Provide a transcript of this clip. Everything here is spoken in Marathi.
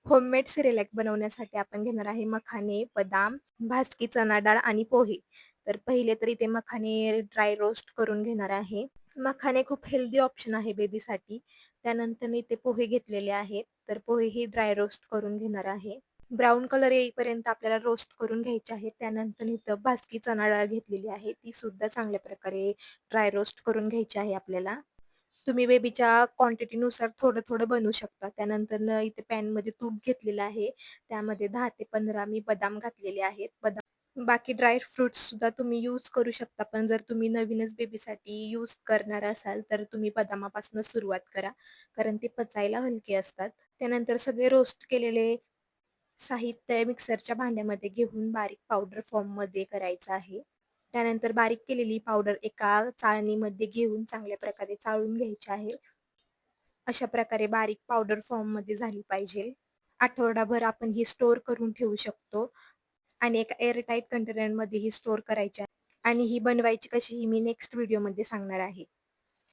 होममेड सिरेलॅक बनवण्यासाठी आपण घेणार आहे मखाने, बदाम, भाजकी चणा डाळ आणि पोहे. तर पहिले तर इथे मखाने ड्राय रोस्ट करून घेणार आहे. मखाने खूप हेल्दी ऑप्शन आहे बेबीसाठी. त्यानंतर मी इथे पोहे घेतलेले आहेत. तर पोहेही ड्राय रोस्ट करून घेणार आहे. ब्राऊन कलर येईपर्यंत आपल्याला रोस्ट करून घ्यायचे आहे. त्यानंतर इथं भाजकी चणा डाळ घेतलेली आहे. ती सुद्धा चांगल्या प्रकारे ड्राय रोस्ट करून घ्यायची आहे आपल्याला. तुम्ही बेबीच्या क्वांटिटीनुसार थोडं-थोडं बनवू शकता. त्यानंतरनं इथे पॅनमध्ये तूप घेतलेलं आहे. त्यामध्ये 10 ते 15 मी बदाम घातलेले आहेत. बाकी ड्राय फ्रुट्ससुद्धा तुम्ही यूज करू शकता. पण जर तुम्ही नवीनच बेबीसाठी यूज करणार असाल, तर तुम्ही बदामापासून सुरुवात करा. कारण ते पचायला हलके असतात. त्यानंतर सगळे रोस्ट केलेले साहित्य मिक्सरच्या भांड्यामध्ये घेऊन बारीक पावडर फॉर्ममध्ये करायचं आहे. त्यानंतर बारीक केलेली पावडर एका चाळणीमध्ये घेऊन चांगल्या प्रकारे चाळून घ्यायची आहे. अशा प्रकारे बारीक पावडर फॉर्ममध्ये झाली पाहिजे. आठवडाभर आपण ही स्टोअर करून ठेवू शकतो आणि एका एअरटाईट कंटेनरमध्ये ही स्टोअर करायची आहे आणि ही बनवायची कशी ही मी नेक्स्ट व्हिडिओमध्ये सांगणार आहे.